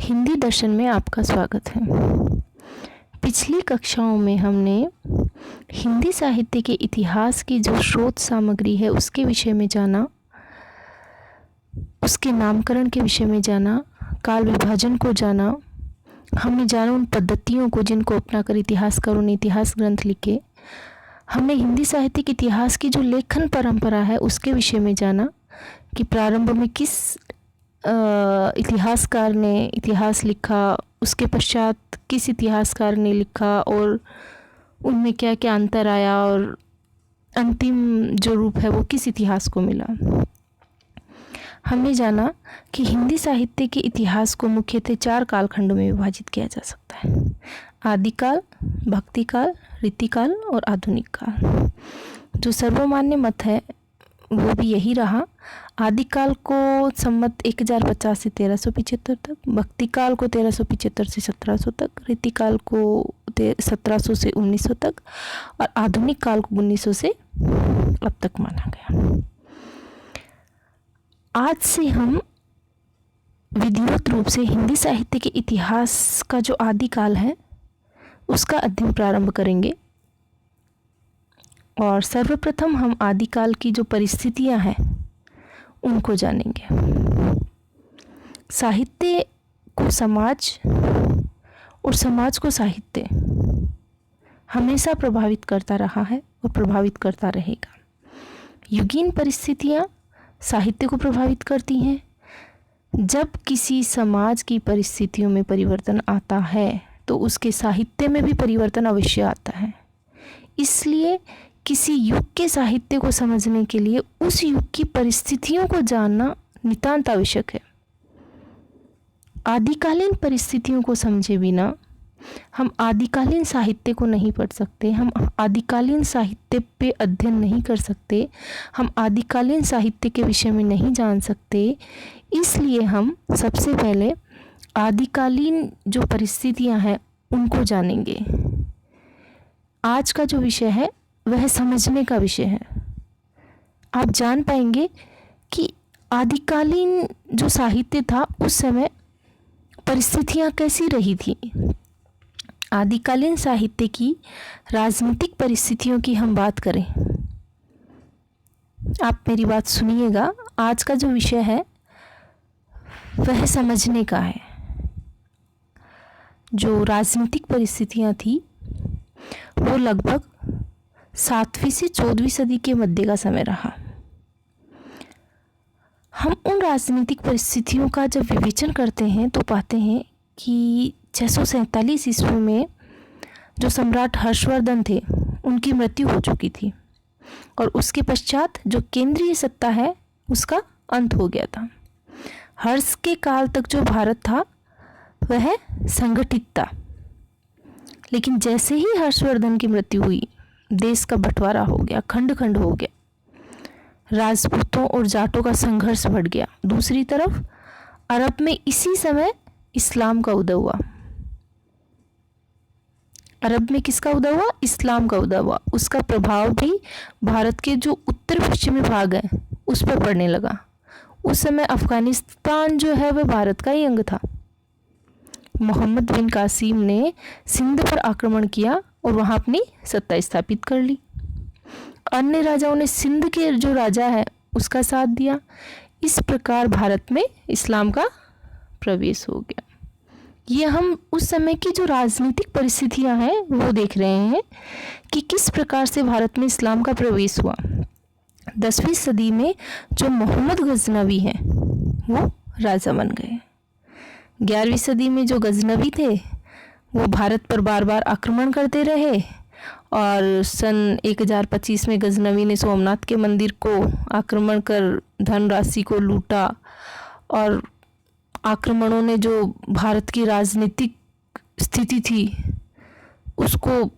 हिंदी दर्शन में आपका स्वागत है। पिछली कक्षाओं में हमने हिंदी साहित्य के इतिहास की जो स्रोत सामग्री है उसके विषय में जाना, उसके नामकरण के विषय में जाना, काल विभाजन को जाना। हमने जाना उन पद्धतियों को जिनको अपनाकर इतिहासकारों ने इतिहास ग्रंथ लिखे। हमने हिंदी साहित्य के इतिहास की जो लेखन परंपरा है उसके विषय में जाना कि प्रारंभ में किस इतिहासकार ने इतिहास लिखा, उसके पश्चात किस इतिहासकार ने लिखा और उनमें क्या क्या अंतर आया और अंतिम जो रूप है वो किस इतिहास को मिला। हमने जाना कि हिंदी साहित्य के इतिहास को मुख्यतः 4 कालखंडों में विभाजित किया जा सकता है: आदिकाल, भक्तिकाल, रीतिकाल और आधुनिक काल। जो सर्वमान्य मत है वो भी यही रहा। आदिकाल को संमत 1050 से 1375 तक, भक्तिकाल को 1375 से 1700 तक, रीतिकाल को 1700 से 1900 तक और आधुनिक काल को 1900 से अब तक माना गया। आज से हम विधिवत रूप से हिंदी साहित्य के इतिहास का जो आदिकाल है उसका अध्ययन प्रारंभ करेंगे और सर्वप्रथम हम आदिकाल की जो परिस्थितियां हैं उनको जानेंगे। साहित्य को समाज और समाज को साहित्य हमेशा प्रभावित करता रहा है और प्रभावित करता रहेगा। युगीन परिस्थितियां साहित्य को प्रभावित करती हैं। जब किसी समाज की परिस्थितियों में परिवर्तन आता है तो उसके साहित्य में भी परिवर्तन अवश्य आता है। इसलिए किसी युग के साहित्य को समझने के लिए उस युग की परिस्थितियों को जानना नितांत आवश्यक है। आदिकालीन परिस्थितियों को समझे बिना हम आदिकालीन साहित्य को नहीं पढ़ सकते, हम आदिकालीन साहित्य पे अध्ययन नहीं कर सकते, हम आदिकालीन साहित्य के विषय में नहीं जान सकते। इसलिए हम सबसे पहले आदिकालीन जो परिस्थितियां हैं उनको जानेंगे। आज का जो विषय है वह समझने का विषय है। आप जान पाएंगे कि आदिकालीन जो साहित्य था उस समय परिस्थितियां कैसी रही थी। आदिकालीन साहित्य की राजनीतिक परिस्थितियों की हम बात करें, आप मेरी बात सुनिएगा। आज का जो विषय है वह समझने का है। जो राजनीतिक परिस्थितियां थी वो लगभग 7वीं से 14वीं सदी के मध्य का समय रहा। हम उन राजनीतिक परिस्थितियों का जब विवेचन करते हैं तो पाते हैं कि 647 ईस्वी में जो सम्राट हर्षवर्धन थे उनकी मृत्यु हो चुकी थी और उसके पश्चात जो केंद्रीय सत्ता है उसका अंत हो गया था। हर्ष के काल तक जो भारत था वह संगठित था, लेकिन जैसे ही हर्षवर्धन की मृत्यु हुई देश का बंटवारा हो गया, खंड खंड हो गया, राजपूतों और जाटों का संघर्ष बढ़ गया। दूसरी तरफ अरब में इसी समय इस्लाम का उदय हुआ। अरब में किसका उदय हुआ? इस्लाम का उदय हुआ। उसका प्रभाव भी भारत के जो उत्तर पश्चिमी भाग है उस पर पड़ने लगा। उस समय अफगानिस्तान जो है वह भारत का ही अंग था। मोहम्मद बिन कासिम ने सिंध पर आक्रमण किया और वहां अपनी सत्ता स्थापित कर ली। अन्य राजाओं ने सिंध के जो राजा है उसका साथ दिया। इस प्रकार भारत में इस्लाम का प्रवेश हो गया। ये हम उस समय की जो राजनीतिक परिस्थितियां हैं वो देख रहे हैं कि किस प्रकार से भारत में इस्लाम का प्रवेश हुआ। 10वीं सदी में जो मोहम्मद गजनवी हैं वो राजा बन गए। 11वीं सदी में जो गजनवी थे वो भारत पर बार बार आक्रमण करते रहे और सन 1025 में गजनवी ने सोमनाथ के मंदिर को आक्रमण कर धनराशि को लूटा और आक्रमणों ने जो भारत की राजनीतिक स्थिति थी उसको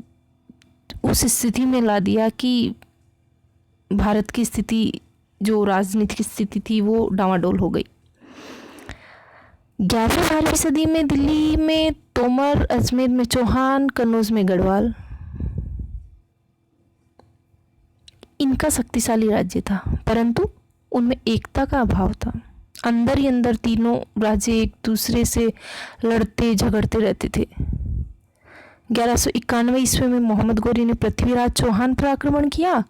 उस स्थिति में ला दिया कि भारत की स्थिति जो राजनीतिक स्थिति थी वो डामाडोल हो गई। 11वीं-12वीं सदी में दिल्ली में तोमर, अजमेर में चौहान, कन्नौज में गढ़वाल, इनका शक्तिशाली राज्य था, परंतु उनमें एकता का अभाव था। अंदर ही अंदर तीनों राजे एक दूसरे से लड़ते झगड़ते रहते थे। 1191 ईस्वी में मोहम्मद गोरी ने पृथ्वीराज चौहान पर आक्रमण किया।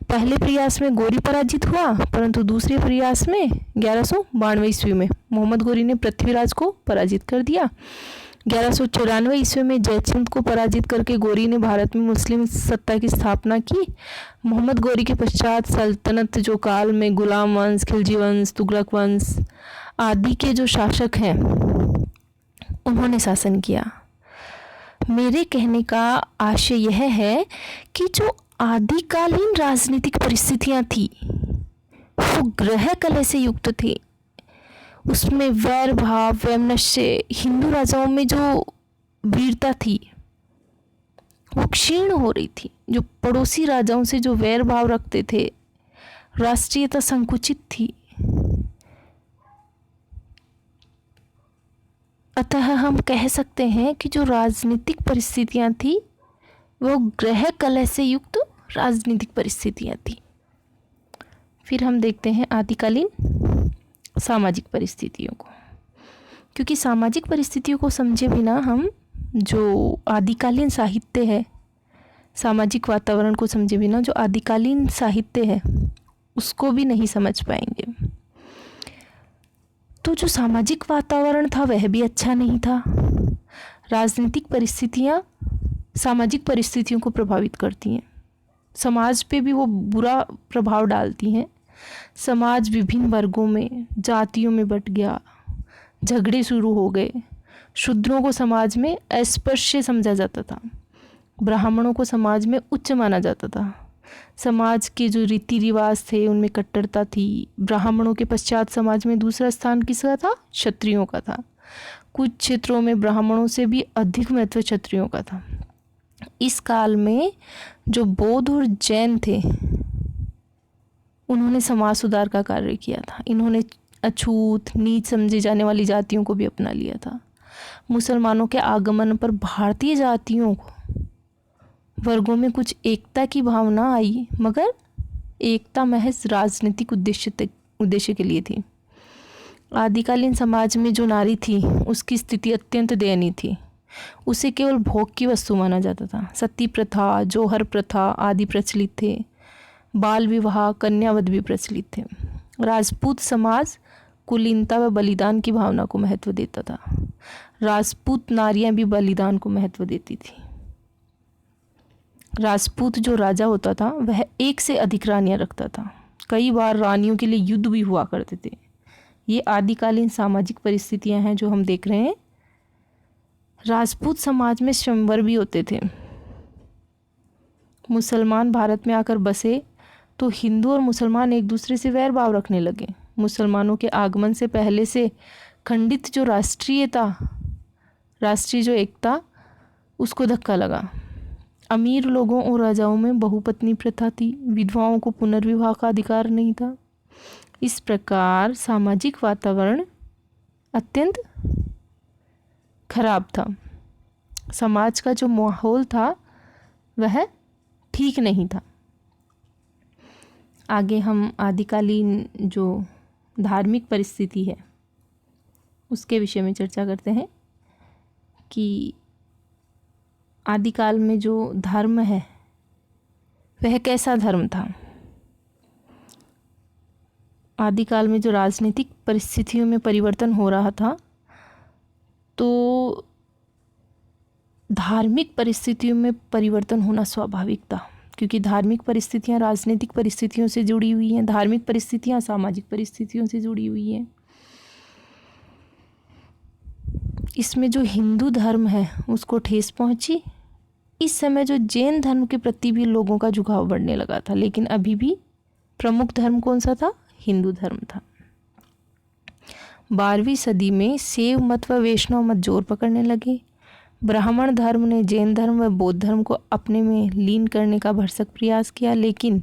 पहले प्रयास में गोरी पराजित हुआ, परंतु दूसरे प्रयास में 1192 ईस्वी में मोहम्मद गोरी ने पृथ्वीराज को पराजित कर दिया। 1194 ईस्वी में जयचंद को पराजित करके गोरी ने भारत में मुस्लिम सत्ता की स्थापना की। मोहम्मद गोरी के पश्चात सल्तनत जो काल में गुलाम वंश, खिलजी वंश, तुगलक वंश आदि के जो शासक हैं उन्होंने शासन किया। मेरे कहने का आशय यह है कि जो आदिकालीन राजनीतिक परिस्थितियां थी वो ग्रह कलह से युक्त थी। उसमें वैर भाव, वैमनस्य, हिंदू राजाओं में जो वीरता थी वो क्षीण हो रही थी। जो पड़ोसी राजाओं से जो वैर भाव रखते थे, राष्ट्रीयता संकुचित थी। अतः हम कह सकते हैं कि जो राजनीतिक परिस्थितियां थी वो ग्रह कलह से युक्त राजनीतिक परिस्थितियां थी। फिर हम देखते हैं आदिकालीन सामाजिक परिस्थितियों को, क्योंकि सामाजिक परिस्थितियों को समझे बिना हम जो आदिकालीन साहित्य है, सामाजिक वातावरण को समझे बिना जो आदिकालीन साहित्य है उसको भी नहीं समझ पाएंगे। तो जो सामाजिक वातावरण था वह भी अच्छा नहीं था। राजनीतिक परिस्थितियाँ सामाजिक परिस्थितियों को प्रभावित करती हैं, समाज पे भी वो बुरा प्रभाव डालती हैं। समाज विभिन्न वर्गों में, जातियों में बंट गया, झगड़े शुरू हो गए। शूद्रों को समाज में अस्पृश्य समझा जाता था, ब्राह्मणों को समाज में उच्च माना जाता था। समाज के जो रीति रिवाज थे उनमें कट्टरता थी। ब्राह्मणों के पश्चात समाज में दूसरा स्थान किसका था? क्षत्रियों का था। कुछ क्षेत्रों में ब्राह्मणों से भी अधिक महत्व क्षत्रियों का था। इस काल में जो बौद्ध और जैन थे उन्होंने समाज सुधार का कार्य किया था। इन्होंने अछूत, नीच समझी जाने वाली जातियों को भी अपना लिया था। मुसलमानों के आगमन पर भारतीय जातियों को वर्गों में कुछ एकता की भावना आई, मगर एकता महज राजनीतिक उद्देश्य के लिए थी। आदिकालीन समाज में जो नारी थी उसकी स्थिति अत्यंत दयनीय थी। उसे केवल भोग की वस्तु माना जाता था। सती प्रथा, जौहर प्रथा आदि प्रचलित थे। बाल विवाह, कन्यावध भी प्रचलित थे। राजपूत समाज कुलीनता व बलिदान की भावना को महत्व देता था। राजपूत नारियां भी बलिदान को महत्व देती थी। राजपूत जो राजा होता था वह एक से अधिक रानियां रखता था। कई बार रानियों के लिए युद्ध भी हुआ करते थे। ये आदिकालीन सामाजिक परिस्थितियां हैं जो हम देख रहे हैं। राजपूत समाज में स्वयंवर भी होते थे। मुसलमान भारत में आकर बसे तो हिंदू और मुसलमान एक दूसरे से वैर भाव रखने लगे। मुसलमानों के आगमन से पहले से खंडित जो राष्ट्रीय जो एकता, उसको धक्का लगा। अमीर लोगों और राजाओं में बहुपत्नी प्रथा थी। विधवाओं को पुनर्विवाह का अधिकार नहीं था। इस प्रकार सामाजिक वातावरण अत्यंत खराब था। समाज का जो माहौल था वह ठीक नहीं था। आगे हम आदिकालीन जो धार्मिक परिस्थिति है उसके विषय में चर्चा करते हैं कि आदिकाल में जो धर्म है वह कैसा धर्म था। आदिकाल में जो राजनीतिक परिस्थितियों में परिवर्तन हो रहा था तो धार्मिक परिस्थितियों में परिवर्तन होना स्वाभाविक था, क्योंकि धार्मिक परिस्थितियां राजनीतिक परिस्थितियों से जुड़ी हुई हैं, धार्मिक परिस्थितियां सामाजिक परिस्थितियों से जुड़ी हुई हैं। इसमें जो हिंदू धर्म है उसको ठेस पहुंची। इस समय जो जैन धर्म के प्रति भी लोगों का झुकाव बढ़ने लगा था, लेकिन अभी भी प्रमुख धर्म कौन सा था? हिंदू धर्म था। 12वीं सदी में शैव मत व वैष्णव मत जोर पकड़ने लगे। ब्राह्मण धर्म ने जैन धर्म व बौद्ध धर्म को अपने में लीन करने का भरसक प्रयास किया, लेकिन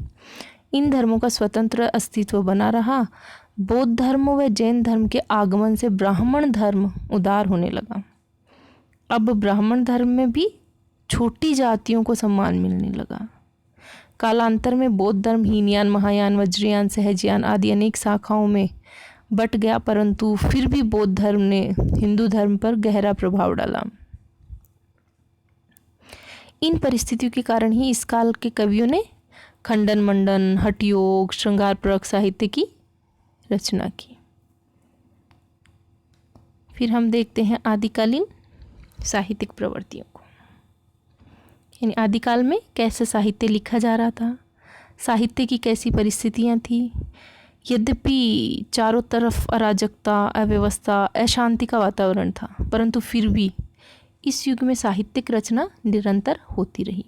इन धर्मों का स्वतंत्र अस्तित्व बना रहा। बौद्ध धर्म व जैन धर्म के आगमन से ब्राह्मण धर्म उदार होने लगा। अब ब्राह्मण धर्म में भी छोटी जातियों को सम्मान मिलने लगा। कालांतर में बौद्ध धर्म हीनयान, महायान, वज्रयान, सहजयान आदि अनेक शाखाओं में बट गया, परंतु फिर भी बौद्ध धर्म ने हिंदू धर्म पर गहरा प्रभाव डाला। इन परिस्थितियों के कारण ही इस काल के कवियों ने खंडन मंडन, हठयोग, श्रृंगारपरक साहित्य की रचना की। फिर हम देखते हैं आदिकालीन साहित्यिक प्रवृत्तियों को, यानी आदिकाल में कैसे साहित्य लिखा जा रहा था, साहित्य की कैसी परिस्थितियाँ थी। यद्यपि चारों तरफ अराजकता, अव्यवस्था, अशांति का वातावरण था, परंतु फिर भी इस युग में साहित्यिक रचना निरंतर होती रही।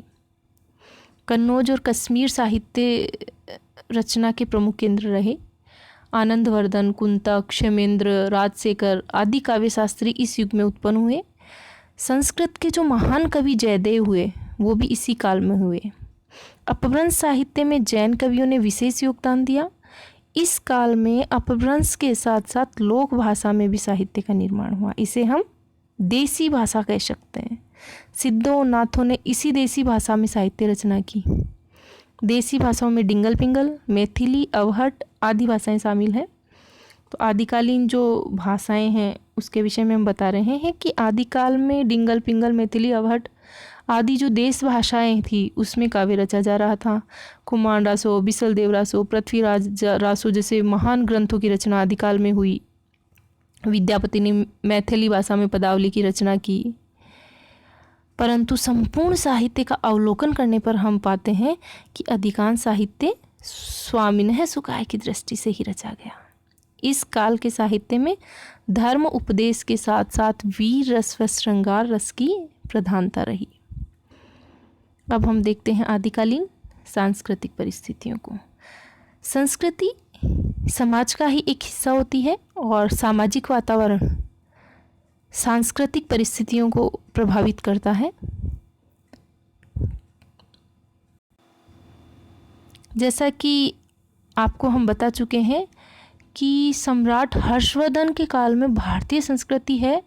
कन्नौज और कश्मीर साहित्य रचना के प्रमुख केंद्र रहे। आनंदवर्धन, कुंतक, क्षेमेंद्र, राजशेखर आदि काव्य शास्त्री इस युग में उत्पन्न हुए। संस्कृत के जो महान कवि जयदेव हुए वो भी इसी काल में हुए। अपभ्रंश साहित्य में जैन कवियों ने विशेष योगदान दिया। इस काल में अपभ्रंश के साथ साथ लोक भाषा में भी साहित्य का निर्माण हुआ। इसे हम देसी भाषा कह सकते हैं। सिद्धों और नाथों ने इसी देसी भाषा में साहित्य रचना की। देसी भाषाओं में डिंगल पिंगल, मैथिली, अवहट आदि भाषाएं शामिल हैं। तो आदिकालीन जो भाषाएं हैं उसके विषय में हम बता रहे हैं कि आदिकाल में डिंगल पिंगल, मैथिली, अवहट आदि जो देश भाषाएं थी उसमें काव्य रचा जा रहा था। कुमार रासो, बिसल देव रासो, पृथ्वीराज रासो जैसे महान ग्रंथों की रचना आदिकाल में हुई। विद्यापति ने मैथिली भाषा में पदावली की रचना की। परंतु संपूर्ण साहित्य का अवलोकन करने पर हम पाते हैं कि अधिकांश साहित्य स्वामिनः सुखाय की दृष्टि से ही रचा गया। इस काल के साहित्य में धर्म उपदेश के साथ साथ वीर रस व श्रृंगार रस की प्रधानता रही। अब हम देखते हैं आदिकालीन सांस्कृतिक परिस्थितियों को। संस्कृति समाज का ही एक हिस्सा होती है और सामाजिक वातावरण सांस्कृतिक परिस्थितियों को प्रभावित करता है। जैसा कि आपको हम बता चुके हैं कि सम्राट हर्षवर्धन के काल में भारतीय संस्कृति है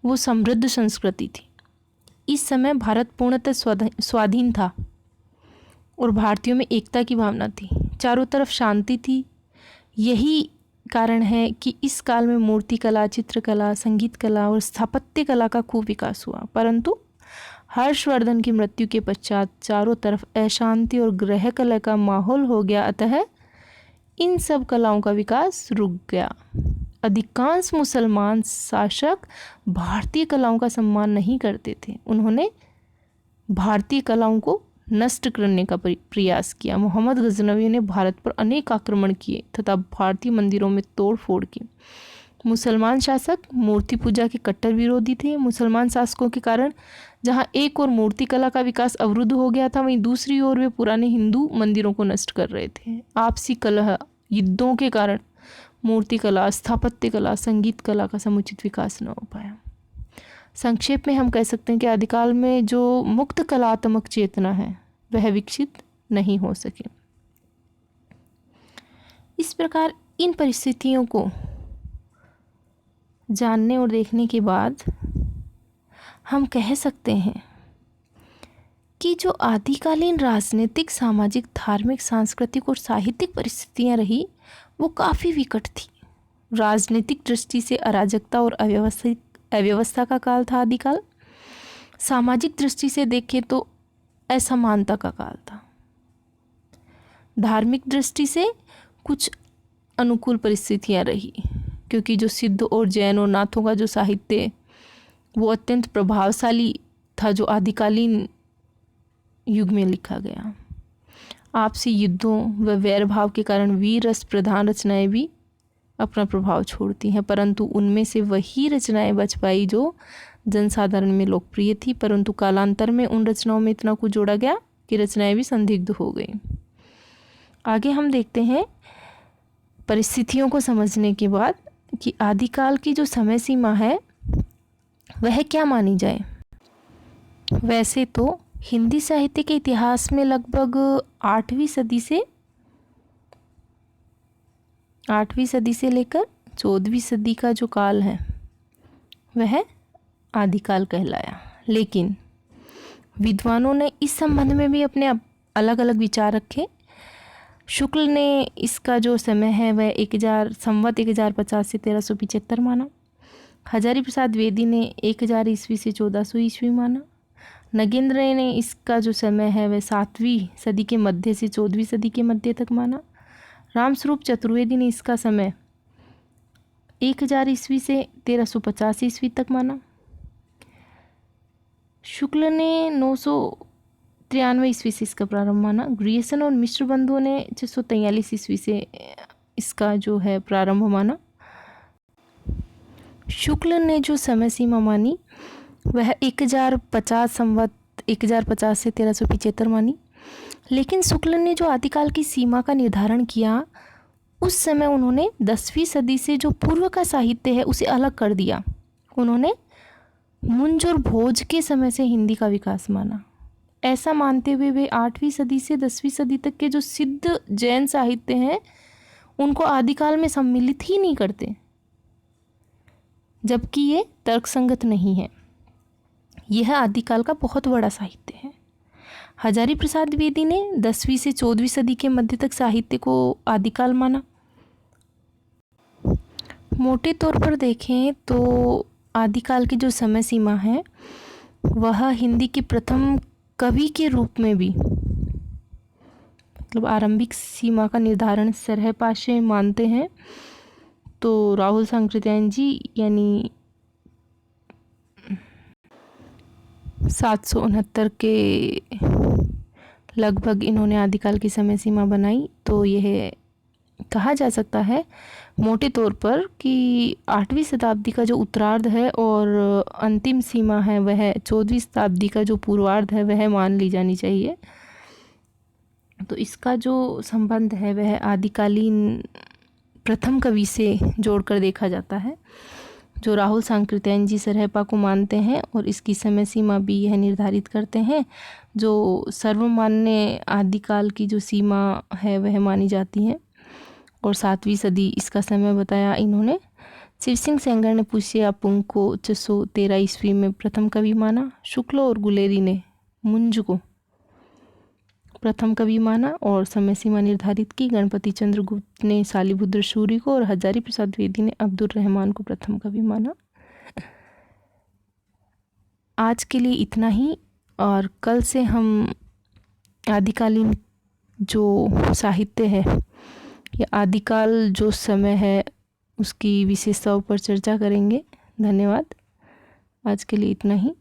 वो समृद्ध संस्कृति थी। इस समय भारत पूर्णतः स्वाधीन था और भारतीयों में एकता की भावना थी, चारों तरफ शांति थी। यही कारण है कि इस काल में मूर्तिकला, चित्रकला, संगीत कला और स्थापत्य कला का खूब विकास हुआ। परंतु हर्षवर्धन की मृत्यु के पश्चात चारों तरफ अशांति और गृह कलह का माहौल हो गया, अतः इन सब कलाओं का विकास रुक गया। अधिकांश मुसलमान शासक भारतीय कलाओं का सम्मान नहीं करते थे। उन्होंने भारतीय कलाओं को नष्ट करने का प्रयास किया। मोहम्मद गजनवी ने भारत पर अनेक आक्रमण किए तथा भारतीय मंदिरों में तोड़ फोड़ की। मुसलमान शासक मूर्ति पूजा के कट्टर विरोधी थे। मुसलमान शासकों के कारण जहां एक और मूर्ति कला का विकास अवरुद्ध हो गया था, वहीं दूसरी ओर वे पुराने हिंदू मंदिरों को नष्ट कर रहे थे। आपसी कलह, युद्धों के कारण मूर्ति कला, स्थापत्य कला, संगीत कला का समुचित विकास न हो पाया। संक्षेप में हम कह सकते हैं कि आदिकाल में जो मुक्त कलात्मक चेतना है वह विकसित नहीं हो सकी। इस प्रकार इन परिस्थितियों को जानने और देखने के बाद हम कह सकते हैं कि जो आदिकालीन राजनीतिक, सामाजिक, धार्मिक, सांस्कृतिक और साहित्यिक परिस्थितियां रही वो काफ़ी विकट थी। राजनीतिक दृष्टि से अराजकता और अव्यवस्था का काल था आदिकाल। सामाजिक दृष्टि से देखें तो असमानता का काल था। धार्मिक दृष्टि से कुछ अनुकूल परिस्थितियां रही, क्योंकि जो सिद्ध और जैन और नाथों का जो साहित्य वो अत्यंत प्रभावशाली था, जो आदिकालीन युग में लिखा गया। आपसी युद्धों व वैरभाव के कारण वीर रस प्रधान रचनाएं भी अपना प्रभाव छोड़ती हैं, परंतु उनमें से वही रचनाएं बच पाई जो जनसाधारण में लोकप्रिय थी। परंतु कालांतर में उन रचनाओं में इतना कुछ जोड़ा गया कि रचनाएं भी संदिग्ध हो गई। आगे हम देखते हैं परिस्थितियों को समझने के बाद कि आदिकाल की जो समय सीमा है वह क्या मानी जाए। वैसे तो हिंदी साहित्य के इतिहास में लगभग 8वीं सदी से लेकर 14वीं सदी का जो काल है वह आदिकाल कहलाया। लेकिन विद्वानों ने इस संबंध में भी अपने अलग अलग विचार रखे। शुक्ल ने इसका जो समय है वह 1050 से 1375 माना। हजारी प्रसाद द्विवेदी ने 1000 ईस्वी से 1400 ईस्वी माना। नगेंद्र ने इसका जो समय है वह 7वीं सदी के मध्य से 14वीं सदी के मध्य तक माना। रामस्वरूप चतुर्वेदी ने इसका समय 1000 ईस्वी से 1350 ईस्वी तक माना। शुक्ल ने 993 ईस्वी से इसका प्रारंभ माना। ग्रियर्सन और मिश्र बंधुओं ने 643 ईस्वी से इसका जो है प्रारंभ माना। शुक्ल ने जो समय सीमा मानी वह 1050 से 1375 मानी। लेकिन शुक्ल ने जो आदिकाल की सीमा का निर्धारण किया उस समय उन्होंने 10वीं सदी से जो पूर्व का साहित्य है उसे अलग कर दिया। उन्होंने मुंज और भोज के समय से हिंदी का विकास माना। ऐसा मानते हुए वे 8वीं सदी से 10वीं सदी तक के जो सिद्ध जैन साहित्य हैं उनको आदिकाल में सम्मिलित ही नहीं करते, जबकि ये तर्कसंगत नहीं है। यह आदिकाल का बहुत बड़ा साहित्य है। हजारी प्रसाद द्विवेदी ने 10वीं से 14वीं सदी के मध्य तक साहित्य को आदिकाल माना। मोटे तौर पर देखें तो आदिकाल की जो समय सीमा है वह हिंदी के प्रथम कवि के रूप में भी, मतलब आरंभिक सीमा का निर्धारण सरहपाशे मानते हैं तो राहुल सांकृत्यायन जी यानी 769 के लगभग इन्होंने आदिकाल की समय सीमा बनाई। तो यह कहा जा सकता है मोटे तौर पर कि 8वीं शताब्दी का जो उत्तरार्ध है और अंतिम सीमा है वह 14वीं शताब्दी का जो पूर्वार्ध है वह मान ली जानी चाहिए। तो इसका जो संबंध है वह आदिकालीन प्रथम कवि से जोड़कर देखा जाता है, जो राहुल सांकृत्यायन जी सरहपा को मानते हैं और इसकी समय सीमा भी यह निर्धारित करते हैं। जो सर्वमान्य आदिकाल की जो सीमा है वह मानी जाती है और 7वीं सदी इसका समय बताया इन्होंने। शिव सिंह सेंगर ने पुष्यपुंग को 613 ईस्वी में प्रथम कवि माना। शुक्ल और गुलेरी ने मुंज को प्रथम कवि माना और समय सीमा निर्धारित की। गणपति चंद्र गुप्त ने शालिभुद्र सूरी को और हजारी प्रसाद द्विवेदी ने अब्दुल रहमान को प्रथम कवि माना। आज के लिए इतना ही, और कल से हम आदिकालीन जो साहित्य है या आदिकाल जो समय है उसकी विशेषताओं पर चर्चा करेंगे। धन्यवाद। आज के लिए इतना ही।